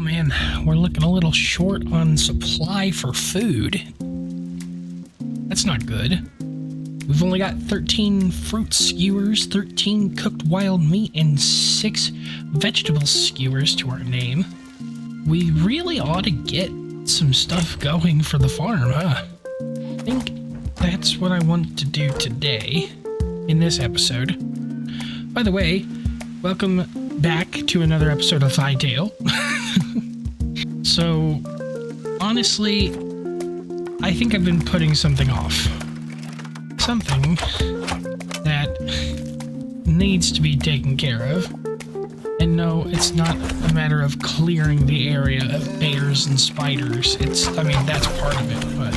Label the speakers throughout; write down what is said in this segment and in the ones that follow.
Speaker 1: man, we're looking a little short on supply for food. That's not good. We've only got 13 fruit skewers, 13 cooked wild meat, and 6 vegetable skewers to our name. We really ought to get some stuff going for the farm, huh? I think that's what I want to do today in this episode. By the way, welcome back to another episode of Hytale. So, honestly, I think I've been putting something off. Something that needs to be taken care of. And no, it's not a matter of clearing the area of bears and spiders. I mean, that's part of it, but...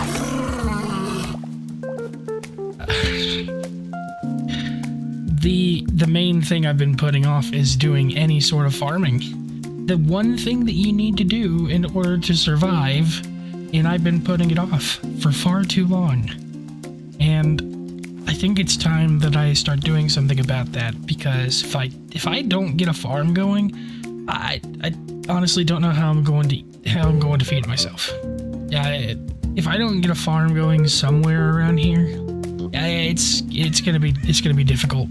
Speaker 1: The main thing I've been putting off is doing any sort of farming. The one thing that you need to do in order to survive, and I've been putting it off for far too long. And I think it's time that I start doing something about that, because if I don't get a farm going, I honestly don't know how I'm going to feed myself. If I don't get a farm going somewhere around here, it's gonna be difficult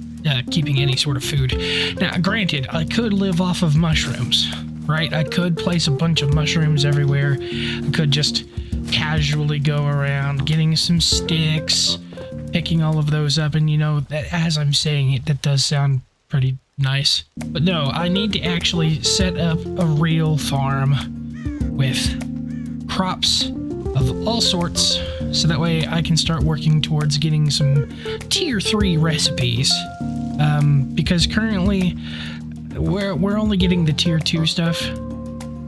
Speaker 1: keeping any sort of food. Now, granted, I could live off of mushrooms, right? I could place a bunch of mushrooms everywhere. I could just casually go around getting some sticks, picking all of those up, and as I'm saying it, that does sound pretty nice. But no, I need to actually set up a real farm with crops of all sorts, so that way I can start working towards getting some tier 3 recipes. Because currently we're only getting the tier 2 stuff.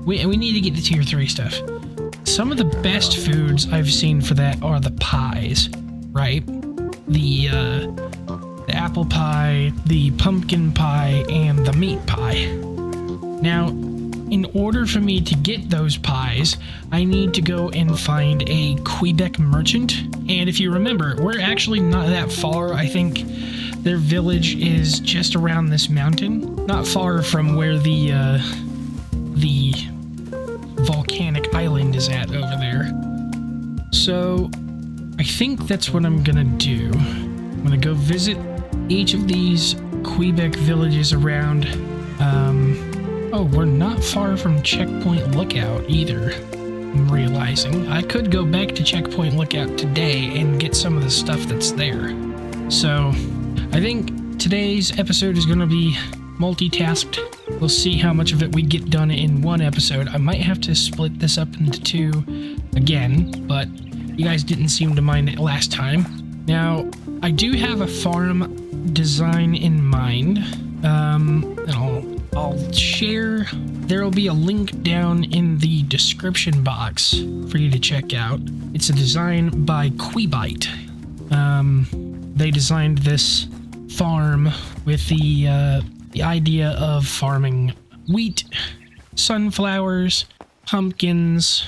Speaker 1: We need to get the tier 3 stuff. Some of the best foods I've seen for that are the pies, right? The apple pie, the pumpkin pie, and the meat pie. Now, in order for me to get those pies, I need to go and find a Quebec merchant. And if you remember, we're actually not that far. I think their village is just around this mountain, not far from where the volcanic island is at over there. So I think that's what I'm gonna do. I'm gonna go visit each of these Quebec villages around. Oh, we're not far from Checkpoint Lookout either, I'm realizing. I could go back to Checkpoint Lookout today and get some of the stuff that's there. So, I think today's episode is going to be multitasked. We'll see how much of it we get done in one episode. I might have to split this up into 2 again, but you guys didn't seem to mind it last time. Now, I do have a farm design in mind, and I'll share. There will be a link down in the description box for you to check out. It's a design by Quebite. They designed this farm with the idea of farming wheat, sunflowers, pumpkins,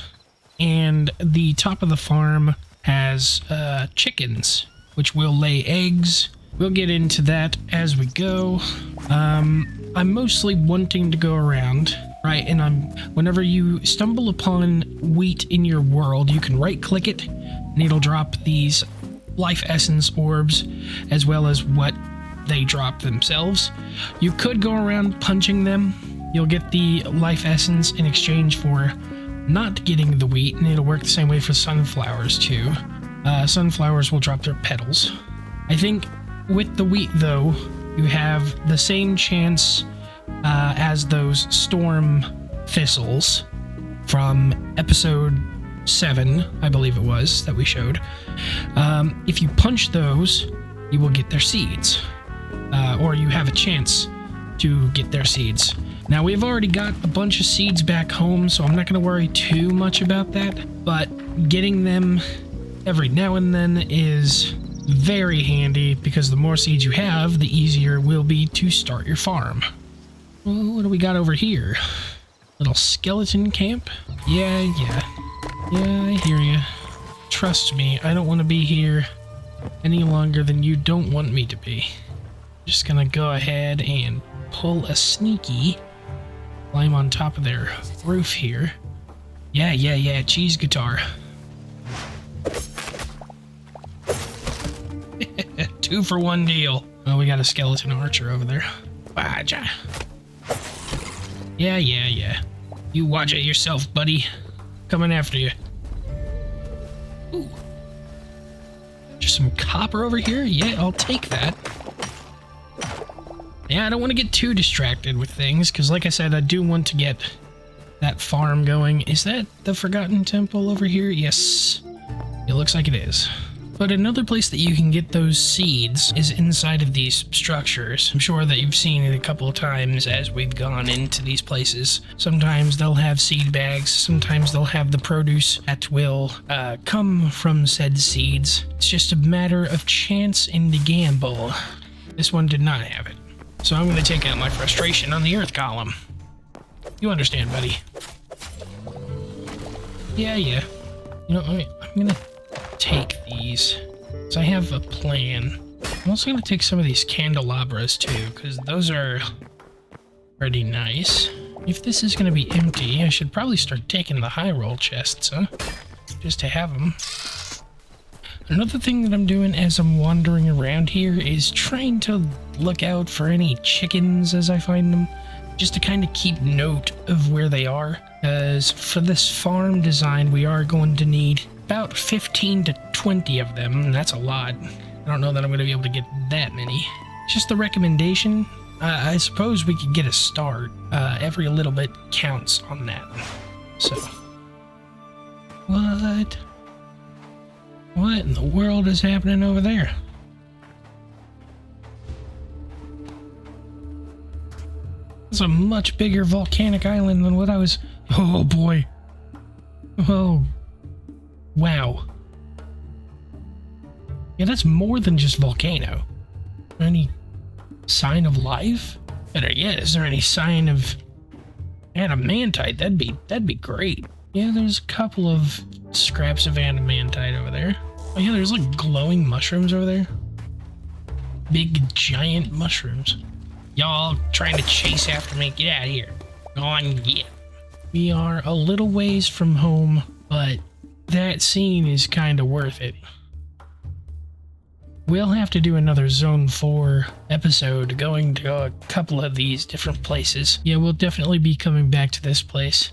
Speaker 1: and the top of the farm has chickens, which will lay eggs. We'll get into that as we go. I'm mostly wanting to go around, right? And whenever you stumble upon wheat in your world, you can right-click it, and it'll drop these life essence orbs, as well as what they drop themselves. You could go around punching them. You'll get the life essence in exchange for not getting the wheat, and it'll work the same way for sunflowers too. Sunflowers will drop their petals. I think with the wheat, though, you have the same chance as those storm thistles from episode 7, I believe it was, that we showed. If you punch those, you will get their seeds, or you have a chance to get their seeds. Now, we've already got a bunch of seeds back home, so I'm not going to worry too much about that, but getting them every now and then is very handy, because the more seeds you have, the easier it will be to start your farm. Well, what do we got over here? Little skeleton camp? Yeah, I hear you. Trust me, I don't want to be here any longer than you don't want me to be. Just gonna go ahead and pull a sneaky climb on top of their roof here. Yeah, cheese guitar. 2 for 1 deal. Oh, we got a skeleton archer over there. Baja. Yeah. You watch it yourself, buddy. Coming after you. Ooh. Just some copper over here? Yeah, I'll take that. Yeah, I don't want to get too distracted with things, because like I said, I do want to get that farm going. Is that the Forgotten Temple over here? Yes. It looks like it is. But another place that you can get those seeds is inside of these structures. I'm sure that you've seen it a couple of times as we've gone into these places. Sometimes they'll have seed bags, sometimes they'll have the produce that will come from said seeds. It's just a matter of chance and the gamble. This one did not have it. So I'm going to take out my frustration on the earth column. You understand, buddy. Yeah. You know, I'm going to take these. So I have a plan. I'm also going to take some of these candelabras too, because those are pretty nice. If this is going to be empty, I should probably start taking the high roll chests, huh? Just to have them. Another thing that I'm doing as I'm wandering around here is trying to look out for any chickens as I find them, just to kind of keep note of where they are. As for this farm design, we are going to need about 15 to 20 of them, and that's a lot. I don't know that I'm going to be able to get that many. Just the recommendation, I suppose we could get a start. Every little bit counts on that. So, what in the world is happening over there? It's a much bigger volcanic island than what I was... Oh boy. Oh. Wow. Yeah, that's more than just volcano. Any sign of life? Better yet, is there any sign of adamantite? That'd be great. Yeah, there's a couple of scraps of adamantite over there. Oh yeah, there's like glowing mushrooms over there. Big giant mushrooms. Y'all trying to chase after me? Get out of here. Go on, get. We are a little ways from home, but that scene is kind of worth it. We'll have to do another Zone 4 episode going to a couple of these different places. Yeah, we'll definitely be coming back to this place.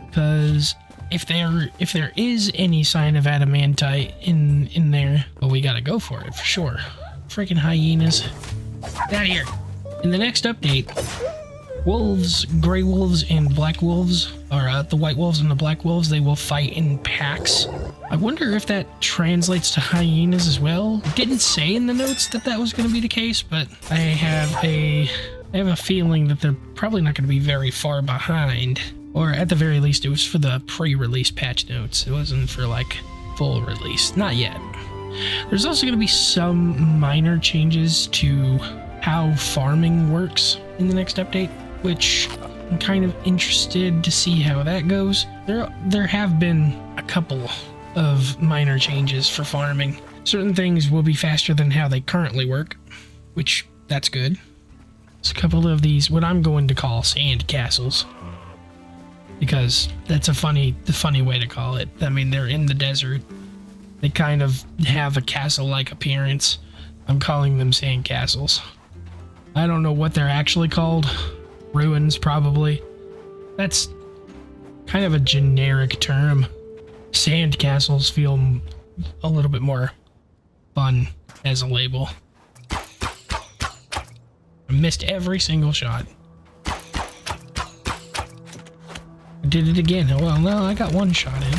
Speaker 1: Because if there is any sign of adamantite in there, well, we gotta go for it for sure. Freaking hyenas. Get out of here. In the next update, wolves, gray wolves, and black wolves, or the white wolves and the black wolves, they will fight in packs. I wonder if that translates to hyenas as well. It didn't say in the notes that that was going to be the case, but I have a feeling that they're probably not going to be very far behind. Or at the very least, it was for the pre-release patch notes. It wasn't for like full release. Not yet. There's also going to be some minor changes to how farming works in the next update, which I'm kind of interested to see how that goes. There have been a couple of minor changes for farming. Certain things will be faster than how they currently work, which that's good. There's a couple of these, what I'm going to call sand castles, because that's the funny way to call it. I mean, they're in the desert. They kind of have a castle-like appearance. I'm calling them sand castles. I don't know what they're actually called. Ruins, probably. That's kind of a generic term. Sand castles feel a little bit more fun as a label. I missed every single shot. I did it again. Well, no, I got one shot in.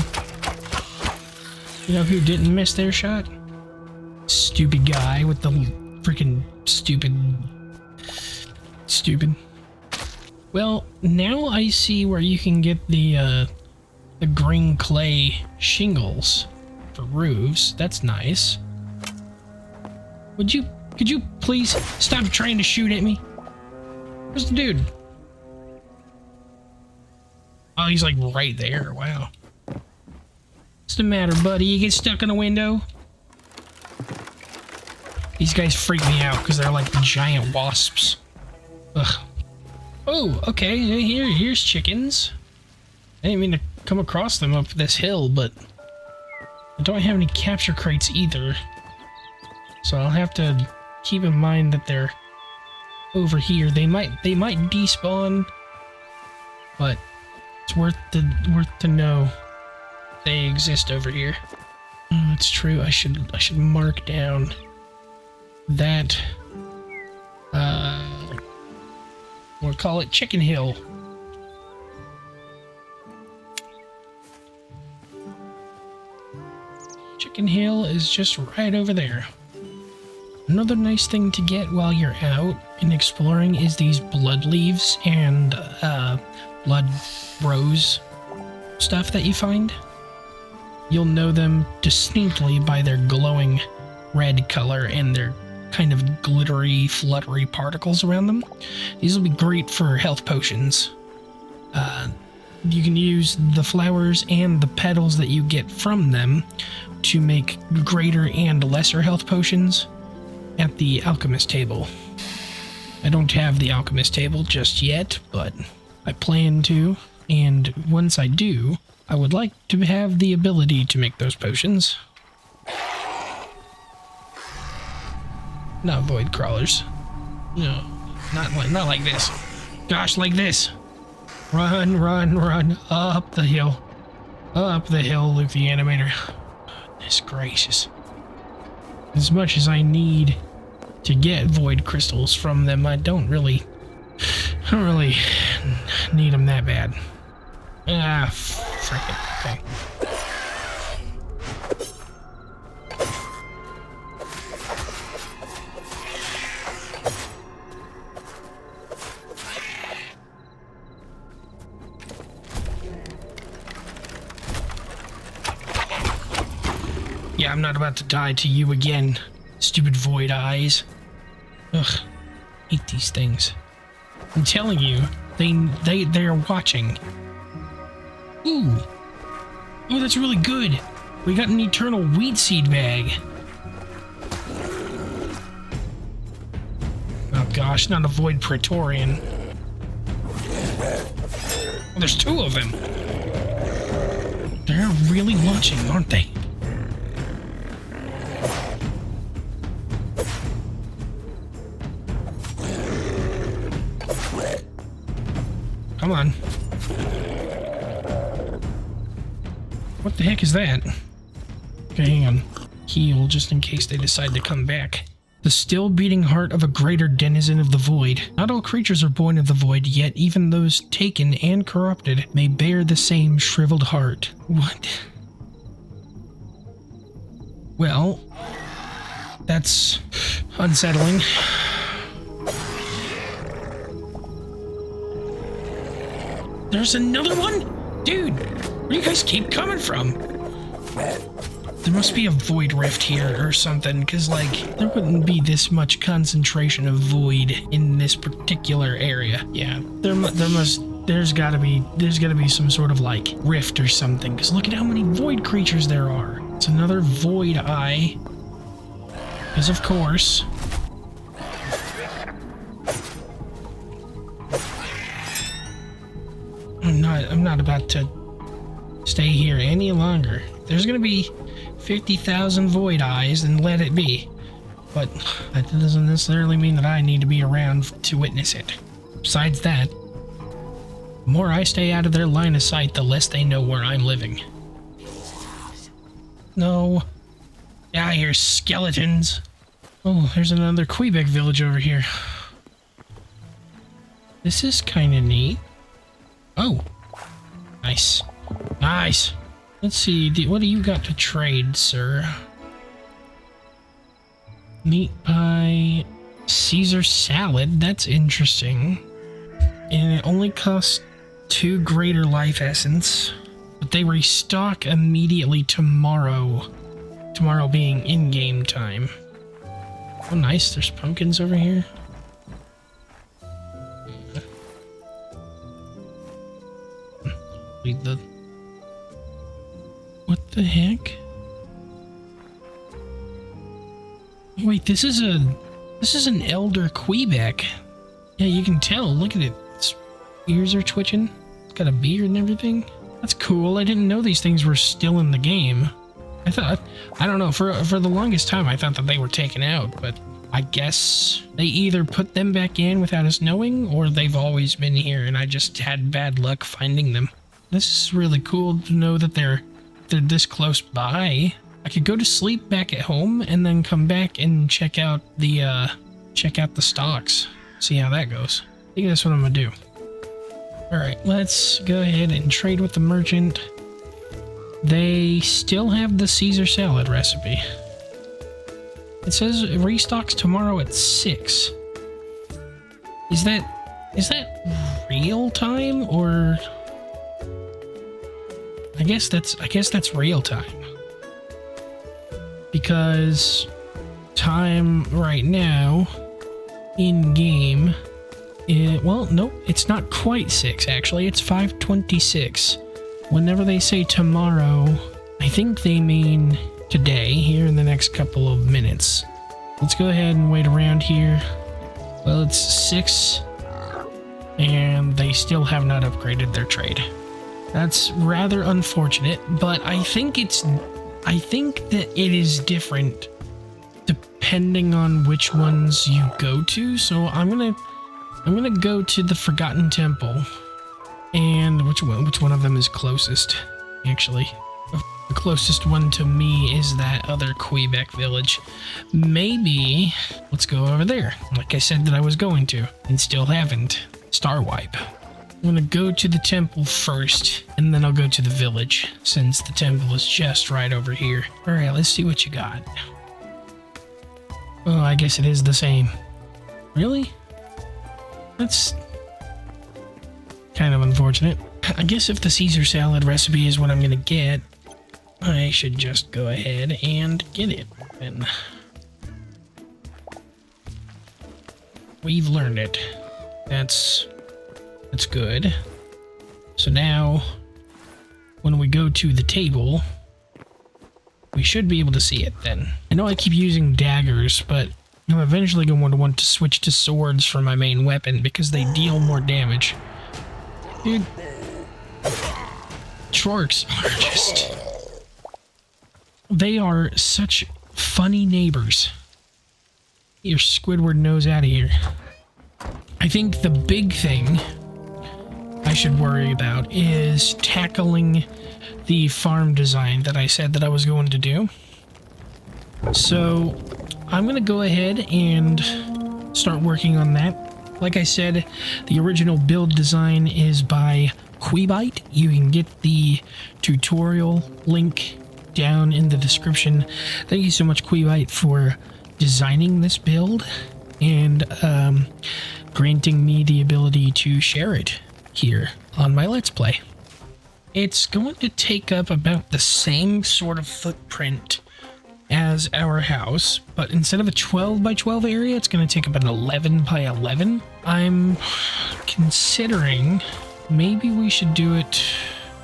Speaker 1: You know who didn't miss their shot? Stupid guy with the freaking stupid. Well, now I see where you can get the green clay shingles for roofs. That's nice. Could you please stop trying to shoot at me? Where's the dude? Oh, he's like right there. Wow. What's the matter, buddy? You get stuck in a window? These guys freak me out because they're like giant wasps. Ugh. Oh, okay. Here's chickens. I didn't mean to come across them up this hill, but I don't have any capture crates either. So I'll have to keep in mind that they're over here. They might despawn, but it's worth to know they exist over here. Oh, it's true. I should mark down that we'll call it Chicken Hill. Chicken Hill is just right over there. Another nice thing to get while you're out and exploring is these blood leaves and blood rose stuff that you find. You'll know them distinctly by their glowing red color and their kind of glittery, fluttery particles around them. These will be great for health potions. You can use the flowers and the petals that you get from them to make greater and lesser health potions at the alchemist table. I don't have the alchemist table just yet, but I plan to, and once I do, I would like to have the ability to make those potions. Not void crawlers. No, not like this. Gosh, like this. Run, run, run up the hill. Up the hill, Luke the Animator. Goodness gracious. As much as I need to get void crystals from them, I don't really need them that bad. Ah, frick it. Okay. Yeah, I'm not about to die to you again, stupid void eyes. Ugh, hate these things. I'm telling you, they are watching. Ooh, oh, that's really good. We got an eternal wheat seed bag. Oh gosh, not a void praetorian. Oh, there's two of them. They're really watching, aren't they? Come on. What the heck is that? Okay, hang on. Heal, just in case they decide to come back. The still beating heart of a greater denizen of the void. Not all creatures are born of the void, yet even those taken and corrupted may bear the same shriveled heart. What? Well, that's unsettling. There's another one? Dude, where do you guys keep coming from? There must be a void rift here or something, because, like, there wouldn't be this much concentration of void in this particular area. Yeah, there's gotta be some sort of, like, rift or something, because look at how many void creatures there are. It's another void eye. Because, of course. I'm not about to stay here any longer. There's gonna be 50,000 void eyes, then let it be. But that doesn't necessarily mean that I need to be around to witness it. Besides that, the more I stay out of their line of sight, the less they know where I'm living. No. Yeah, you're skeletons. Oh, there's another Quebec village over here. This is kind of neat. Oh. Nice. Nice. Let's see, what do you got to trade, sir? Meat pie, Caesar salad, that's interesting. And it only costs 2 greater life essence, but they restock immediately tomorrow. Tomorrow being in-game time. Oh nice, there's pumpkins over here. Read the... What the heck? Wait, this is an elder Quebec. Yeah, you can tell. Look at it. It's ears are twitching. It's got a beard and everything. That's cool. I didn't know these things were still in the game. I don't know, for the longest time I thought that they were taken out, but I guess they either put them back in without us knowing, or they've always been here and I just had bad luck finding them. This is really cool to know that they're this close by. I could go to sleep back at home and then come back and check out the stocks. See how that goes. I think that's what I'm gonna do. Alright, let's go ahead and trade with the merchant. They still have the Caesar salad recipe. It says it restocks tomorrow at 6. Is that real time, or I guess that's real time. Because time right now in game, well, nope, it's not quite 6 actually. It's 5:26. Whenever they say tomorrow, I think they mean today, here in the next couple of minutes. Let's go ahead and wait around here. Well, it's 6, and they still have not upgraded their trade. That's rather unfortunate, but I think that it is different depending on which ones you go to. So I'm gonna go to the Forgotten Temple. And which one of them is closest, actually? The closest one to me is that other Quebec village. Maybe let's go over there, like I said that I was going to, and still haven't. Star wipe. I'm gonna go to the temple first, and then I'll go to the village, since the temple is just right over here. Alright, let's see what you got. Oh, I guess it is the same. Really? That's kind of unfortunate. I guess if the Caesar salad recipe is what I'm gonna get, I should just go ahead and get it. And we've learned it. That's good. So now, when we go to the table, we should be able to see it then. I know I keep using daggers, but I'm eventually going to want to switch to swords for my main weapon because they deal more damage. Dude, sharks are just... They are such funny neighbors. Get your Squidward nose out of here. I think the big thing I should worry about is tackling the farm design that I said that I was going to do. So I'm going to go ahead and start working on that. Like I said, the original build design is by Quebyte. You can get the tutorial link down in the description. Thank you so much, Quebyte, for designing this build and granting me the ability to share it here on my Let's Play. It's going to take up about the same sort of footprint as our house, but instead of a 12 by 12 area, it's going to take up an 11 by 11. I'm considering maybe we should do it,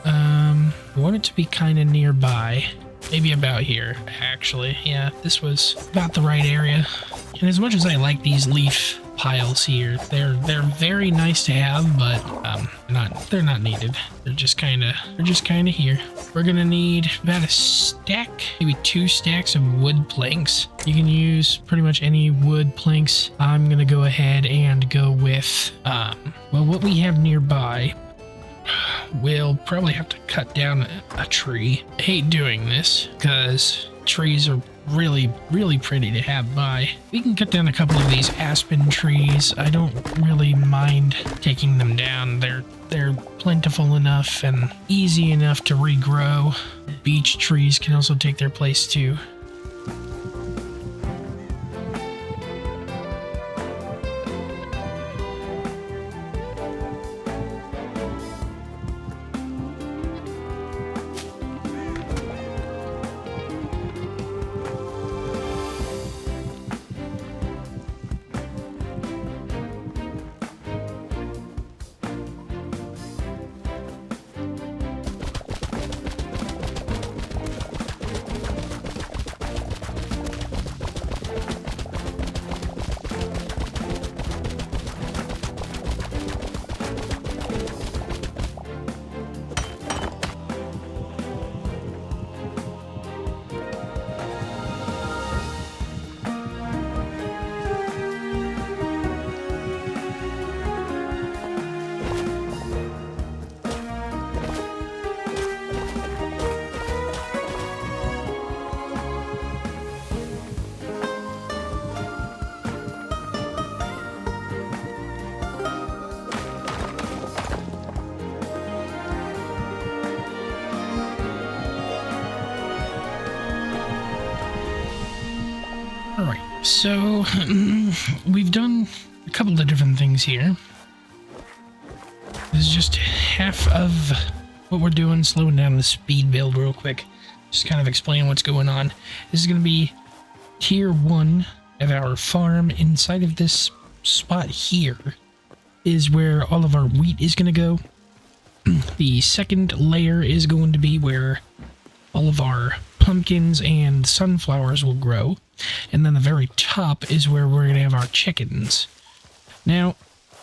Speaker 1: I want it to be kind of nearby, maybe about here, actually. Yeah, this was about the right area. And as much as I like these leaf piles here, they're very nice to have, but they're not needed. They're just kind of here. We're gonna need about a stack, maybe 2 stacks of wood planks. You can use pretty much any wood planks. I'm gonna go ahead and go with well, what we have nearby. We'll probably have to cut down a tree. I hate doing this because trees are really pretty to have by. We can cut down a couple of these aspen trees. I don't really mind taking them down. They're plentiful enough and easy enough to regrow. Beech trees can also take their place too. Alright, so we've done a couple of different things here. This is just half of what we're doing, slowing down the speed build real quick. Just kind of explain what's going on. This is going to be tier 1 of our farm. Inside of this spot here is where all of our wheat is going to go. The second layer is going to be where all of our pumpkins and sunflowers will grow. And then the very top is where we're going to have our chickens. Now,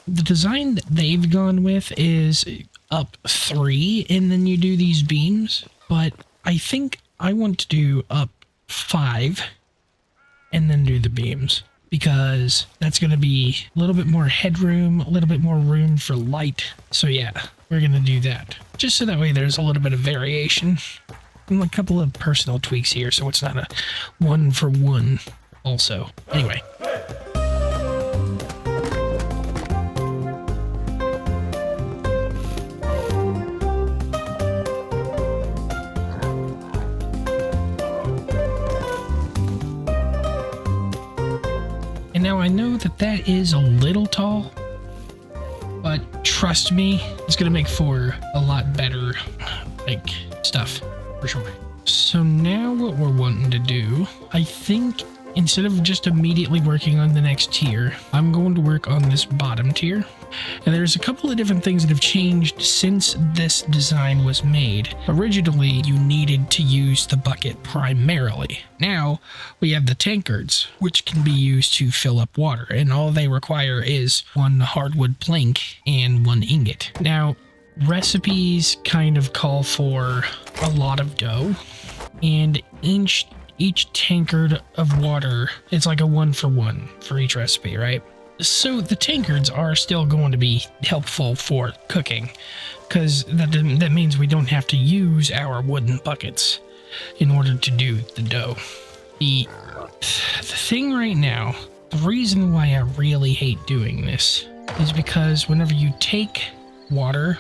Speaker 1: the design that they've gone with is up 3, and then you do these beams. But I think I want to do up 5, and then do the beams. Because that's going to be a little bit more headroom, a little bit more room for light. So yeah, we're going to do that. Just so that way there's a little bit of variation. And a couple of personal tweaks here, so it's not a 1-for-1 also. Anyway. And now I know that that is a little tall, but trust me, it's going to make for a lot better, like, stuff. For sure. So now what we're wanting to do, I think instead of just immediately working on the next tier, I'm going to work on this bottom tier. And there's a couple of different things that have changed since this design was made. Originally, you needed to use the bucket primarily. Now, we have the tankards, which can be used to fill up water, and all they require is 1 hardwood plank and 1 ingot. Now, recipes kind of call for a lot of dough, and each tankard of water, it's like a 1-for-1 for each recipe, right? So the tankards are still going to be helpful for cooking, because that means we don't have to use our wooden buckets in order to do the dough. The thing right now, the reason why I really hate doing this is because whenever you take water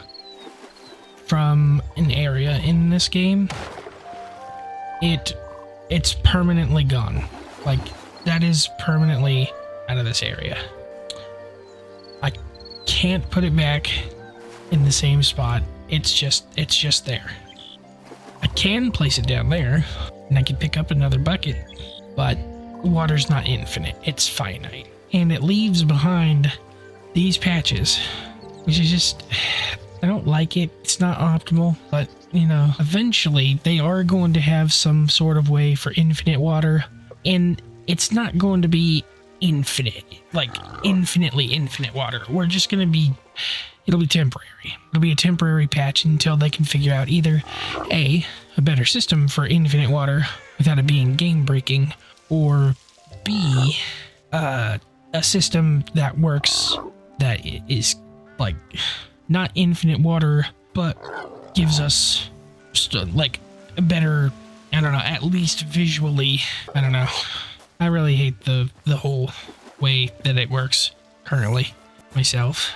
Speaker 1: from an area in this game, it's permanently gone. Like, that is permanently out of this area. I can't put it back in the same spot. It's just there. I can place it down there, and I can pick up another bucket, but water's not infinite. It's finite. And it leaves behind these patches, which is just, I don't like it. It's not optimal, but, you know, eventually they are going to have some sort of way for infinite water, and it's not going to be infinite, like infinitely infinite water. We're just going to be, it'll be temporary. It'll be a temporary patch until they can figure out either A, a better system for infinite water without it being game breaking, or B, a system that works that is like not infinite water, but gives us like a better, I don't know, at least visually, I don't know. I really hate the whole way that it works currently myself.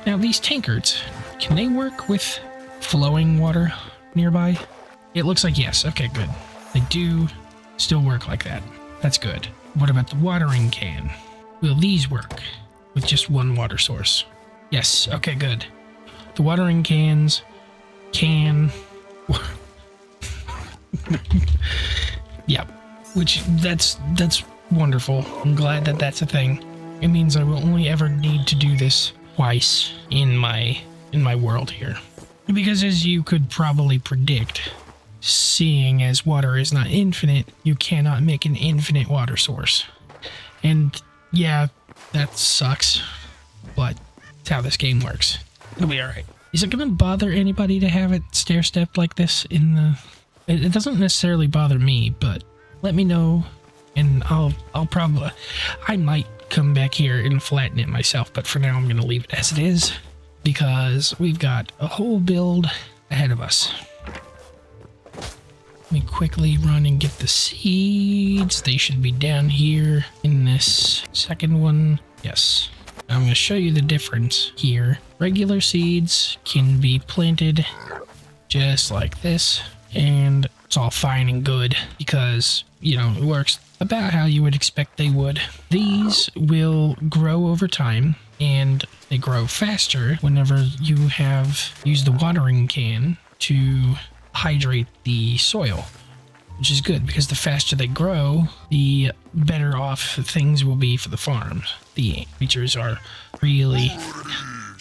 Speaker 1: Now these tankards, can they work with flowing water nearby? It looks like yes. Okay, good. They do still work like that. That's good. What about the watering can? Will these work with just 1 water source? Yes. Okay, good. The watering cans can... Yep. Which, that's wonderful. I'm glad that that's a thing. It means I will only ever need to do this twice in my world here. Because as you could probably predict, seeing as water is not infinite, you cannot make an infinite water source. And yeah, that sucks, but it's how this game works. It'll be alright. Is it going to bother anybody to have it stair-stepped like this in the... It doesn't necessarily bother me, but let me know, and I'll probably... I might come back here and flatten it myself, but for now I'm going to leave it as it is, because we've got a whole build ahead of us. Let me quickly run and get the seeds. They should be down here in this second one. Yes. I'm going to show you the difference here. Regular seeds can be planted just like this, and it's all fine and good because, you know, it works about how you would expect they would. These will grow over time, and they grow faster whenever you have used the watering can to hydrate the soil, which is good because the faster they grow, the better off things will be for the farm. The creatures are really...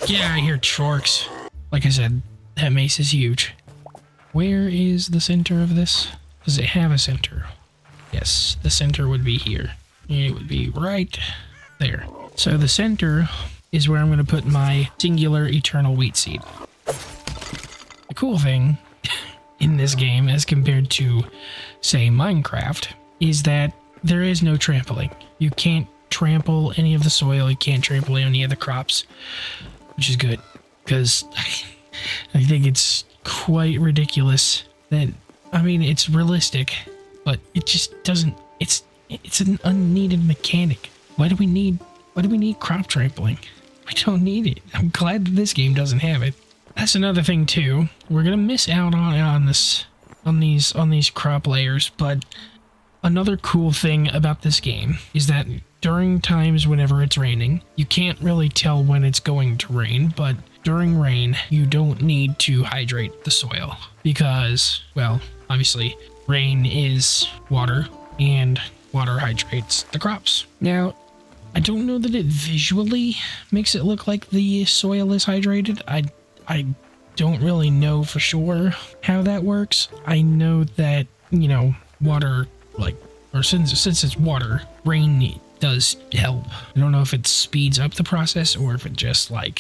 Speaker 1: Yeah, I hear chorks. Like I said, that mace is huge. Where is the center of this? Does it have a center? Yes, the center would be here. It would be right there. So the center is where I'm going to put my singular eternal wheat seed. The cool thing in this game, as compared to, say, Minecraft, is that there is no trampling. You can't trample any of the soil, you can't trample any of the crops, which is good, because I think it's quite ridiculous that, I mean, it's realistic, but it just doesn't, it's an unneeded mechanic. Why do we need crop trampling? We don't need it. I'm glad that this game doesn't have it. That's another thing too. We're gonna miss out on these crop layers, but another cool thing about this game is that during times whenever it's raining, you can't really tell when it's going to rain, but during rain, you don't need to hydrate the soil because, well, obviously, rain is water, and water hydrates the crops. Now, I don't know that it visually makes it look like the soil is hydrated. I don't really know for sure how that works. I know that, you know, water, like, or since it's water, rain does help. I don't know if it speeds up the process or if it just, like...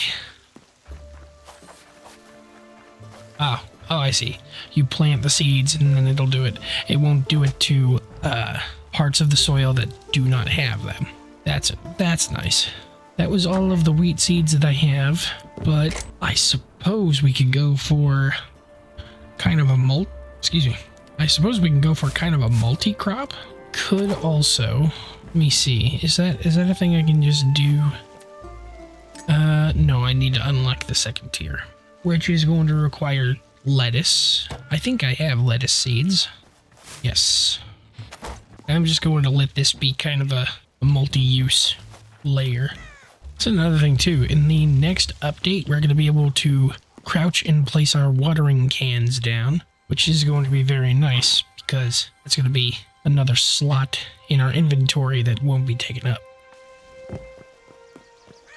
Speaker 1: Oh, I see. You plant the seeds and then it'll do it. It won't do it to parts of the soil that do not have them. That's nice. That was all of the wheat seeds that I have, but I suppose we could go for kind of a I suppose we can go for kind of a multi-crop. Could also, let me see, is that a thing I can just do? No, I need to unlock the second tier, which is going to require lettuce. I think I have lettuce seeds. Yes. I'm just going to let this be kind of a multi-use layer. That's another thing too. In the next update, we're going to be able to crouch and place our watering cans down, which is going to be very nice because it's going to be another slot in our inventory that won't be taken up.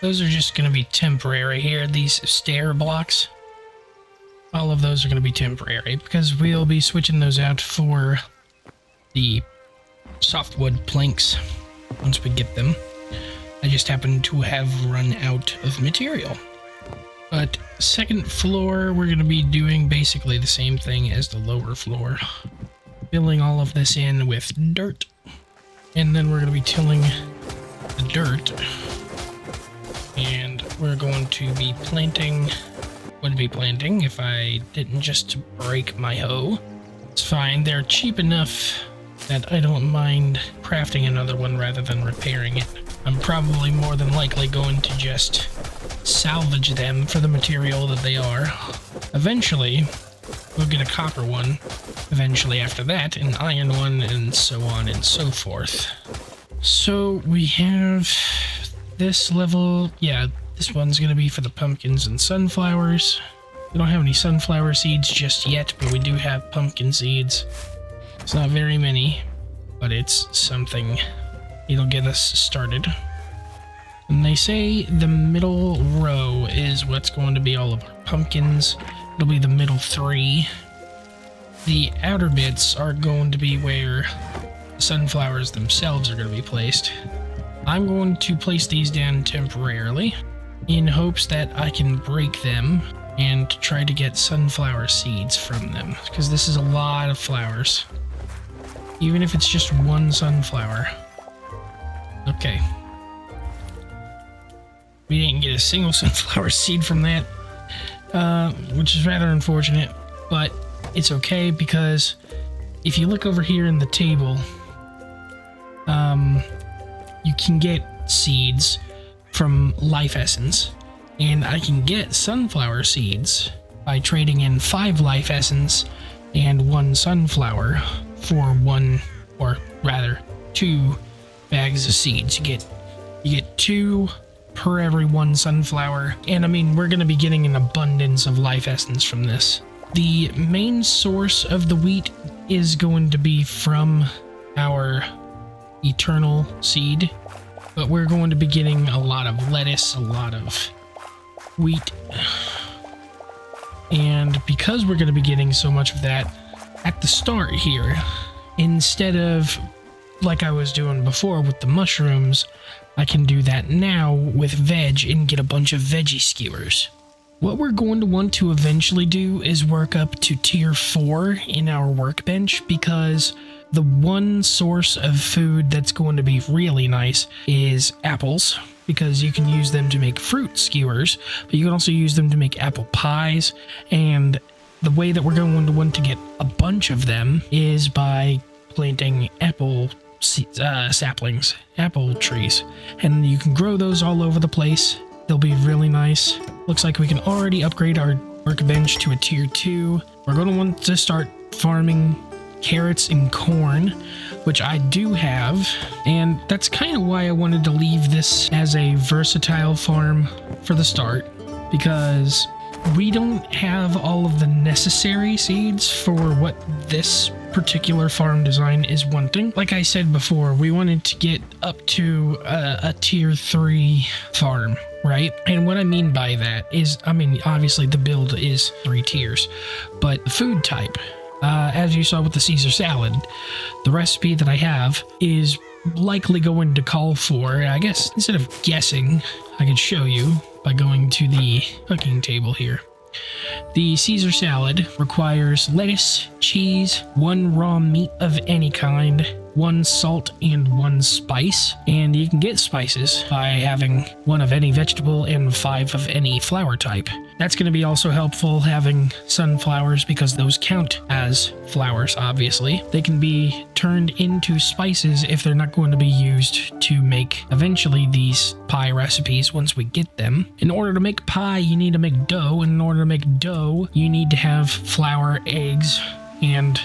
Speaker 1: Those are just going to be temporary here, these stair blocks. All of those are going to be temporary because we'll be switching those out for the softwood planks once we get them. I just happen to have run out of material. But second floor, we're going to be doing basically the same thing as the lower floor. Filling all of this in with dirt. And then we're going to be tilling the dirt. And we're going to be planting... Would be planting if I didn't just break my hoe. It's fine, they're cheap enough that I don't mind crafting another one rather than repairing it. I'm probably more than likely going to just salvage them for the material that they are. Eventually, we'll get a copper one. Eventually after that, an iron one, and so on and so forth. So we have this level, yeah, this one's going to be for the pumpkins and sunflowers. We don't have any sunflower seeds just yet, but we do have pumpkin seeds. It's not very many, but it's something. It'll get us started. And they say the middle row is what's going to be all of our pumpkins. It'll be the middle three. The outer bits are going to be where the sunflowers themselves are going to be placed. I'm going to place these down temporarily in hopes that I can break them and try to get sunflower seeds from them, because this is a lot of flowers. Even if it's just one sunflower. Okay. We didn't get a single sunflower seed from that, which is rather unfortunate, but it's okay because if you look over here in the table, you can get seeds from life essence, and I can get sunflower seeds by trading in 5 life essence and 1 sunflower for 1, or rather 2 bags of seeds. You get 2 per every 1 sunflower. And I mean, we're going to be getting an abundance of life essence from this. The main source of the wheat is going to be from our eternal seed, but we're going to be getting a lot of lettuce, a lot of wheat. And because we're going to be getting so much of that at the start here, instead of like I was doing before with the mushrooms, I can do that now with veg and get a bunch of veggie skewers. What we're going to want to eventually do is work up to tier 4 in our workbench, because the one source of food that's going to be really nice is apples, because you can use them to make fruit skewers, but you can also use them to make apple pies. And the way that we're going to want to get a bunch of them is by planting apple saplings, apple trees, and you can grow those all over the place. They'll be really nice. Looks like we can already upgrade our workbench to a tier 2. We're going to want to start farming carrots and corn, which I do have, and that's kind of why I wanted to leave this as a versatile farm for the start, because we don't have all of the necessary seeds for what this particular farm design is wanting. Like I said before, we wanted to get up to a tier 3 farm, right? And what I mean by that is, I mean, obviously the build is 3 tiers, but the food type, as you saw with the Caesar salad, the recipe that I have is likely going to call for, I guess, instead of guessing, I can show you by going to the cooking table here. The Caesar salad requires lettuce, cheese, 1 raw meat of any kind, 1 salt, and 1 spice. And you can get spices by having 1 of any vegetable and 5 of any flower type. That's going to be also helpful having sunflowers, because those count as flowers, obviously. They can be turned into spices if they're not going to be used to make eventually these pie recipes once we get them. In order to make pie, you need to make dough, and in order to make dough, you need to have flour, eggs, and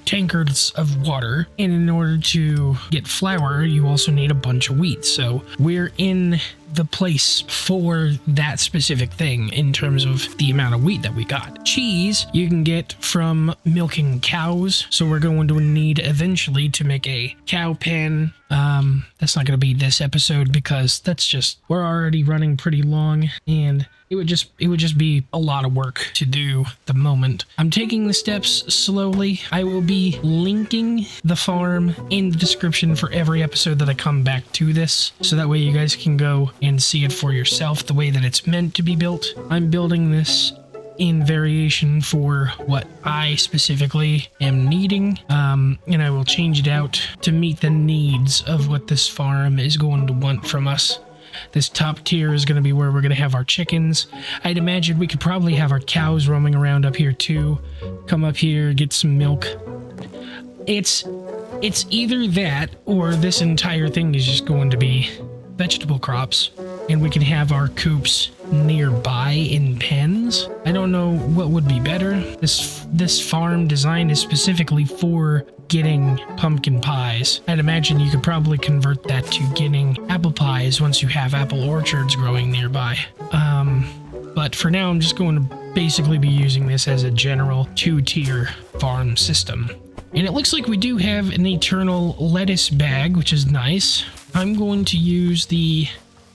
Speaker 1: tankards of water. And in order to get flour, you also need a bunch of wheat. So we're in the place for that specific thing in terms of the amount of wheat that we got. Cheese you can get from milking cows, so we're going to need eventually to make a cow pen. That's not going to be this episode, because we're already running pretty long, and it would just be a lot of work to do at the moment. I'm taking the steps slowly. I will be linking the farm in the description for every episode that I come back to this, so that way you guys can go and see it for yourself the way that it's meant to be built. I'm building this in variation for what I specifically am needing, and I will change it out to meet the needs of what this farm is going to want from us. This top tier is going to be where we're going to have our chickens. I'd imagine we could probably have our cows roaming around up here too. Come up here, get some milk. It's either that, or this entire thing is just going to be vegetable crops, and we can have our coops nearby in pens. I don't know what would be better. This farm design is specifically for getting pumpkin pies. I'd imagine you could probably convert that to getting apple pies once you have apple orchards growing nearby. But for now, I'm just going to basically be using this as a general 2-tier farm system. And it looks like we do have an eternal lettuce bag, which is nice. I'm going to use the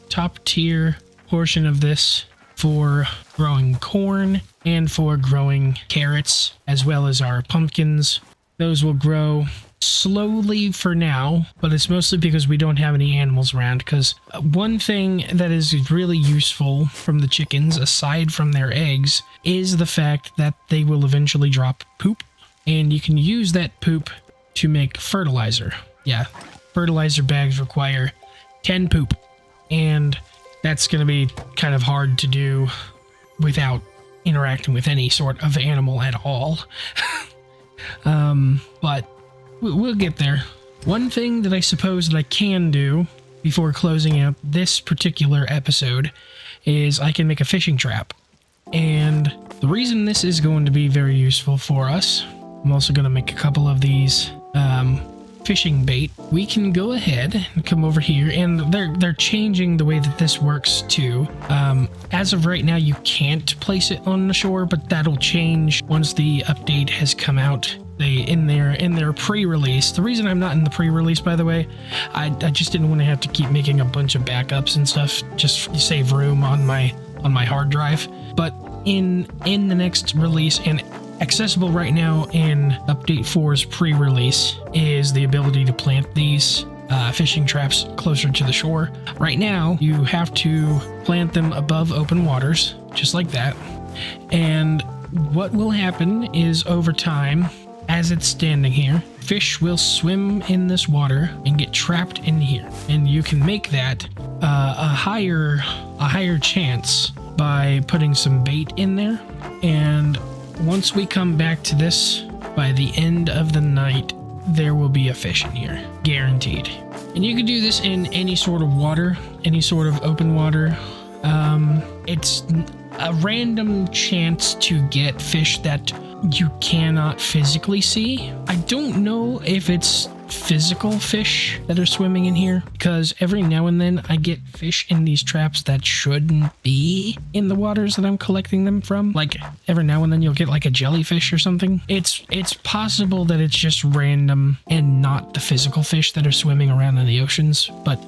Speaker 1: top tier portion of this for growing corn and for growing carrots, as well as our pumpkins. Those will grow slowly for now, but it's mostly because we don't have any animals around. Because one thing that is really useful from the chickens, aside from their eggs, is the fact that they will eventually drop poop, and you can use that poop to make fertilizer. Yeah, fertilizer bags require 10 poop, and that's going to be kind of hard to do without interacting with any sort of animal at all. But we'll get there. One thing that I suppose that I can do before closing out this particular episode is I can make a fishing trap. And the reason this is going to be very useful for us, I'm also going to make a couple of these fishing bait, we can go ahead and come over here, and they're changing the way that this works too. As of right now, you can't place it on the shore, but that'll change once the update has come out. In their pre-release. The reason I'm not in the pre-release, by the way, I just didn't want to have to keep making a bunch of backups and stuff just to save room on my hard drive. But in the next release, and accessible right now in Update 4's pre-release, is the ability to plant these fishing traps closer to the shore. Right now, you have to plant them above open waters, just like that. And what will happen is, over time, as it's standing here, fish will swim in this water and get trapped in here. And you can make that a higher chance by putting some bait in there. And once we come back to this, by the end of the night, there will be a fish in here, guaranteed. And you can do this in any sort of water, any sort of open water. It's a random chance to get fish that you cannot physically see. I don't know if it's physical fish that are swimming in here, because every now and then I get fish in these traps that shouldn't be in the waters that I'm collecting them from. Like, every now and then you'll get like a jellyfish or something. It's possible that it's just random and not the physical fish that are swimming around in the oceans, but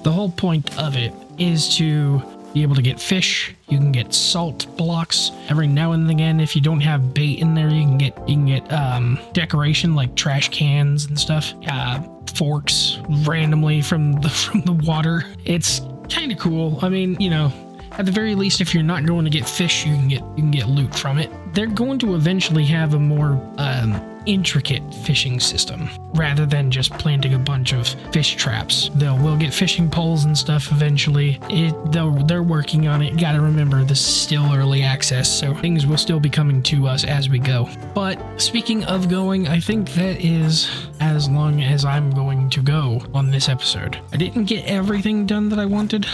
Speaker 1: the whole point of it is to be able to get fish. You can get salt blocks every now and again. If you don't have bait in there, you can get decoration like trash cans and stuff, forks randomly from the water. It's kind of cool. I mean, you know, at the very least, if you're not going to get fish, you can get loot from it. They're going to eventually have a more intricate fishing system rather than just planting a bunch of fish traps. We'll get fishing poles and stuff eventually. They're working on it. Gotta remember, this is still early access, so things will still be coming to us as we go. But speaking of going, I think that is as long as I'm going to go on this episode. I didn't get everything done that I wanted,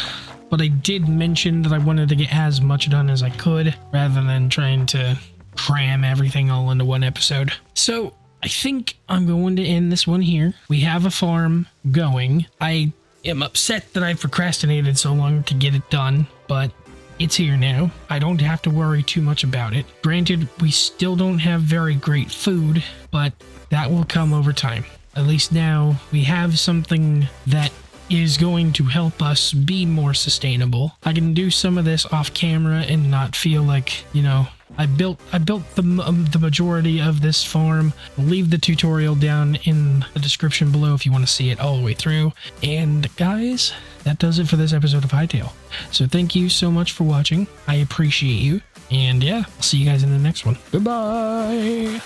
Speaker 1: but I did mention that I wanted to get as much done as I could rather than trying to cram everything all into one episode. So I think I'm going to end this one here. We have a farm going. I am upset that I procrastinated so long to get it done, but it's here now. I don't have to worry too much about it. Granted, we still don't have very great food, but that will come over time. At least now we have something that is going to help us be more sustainable. I can do some of this off camera and not feel like, you know, I built the majority of this farm. I'll leave the tutorial down in the description below if you want to see it all the way through. And guys, that does it for this episode of Hytale. So thank you so much for watching. I appreciate you. And yeah, I'll see you guys in the next one. Goodbye.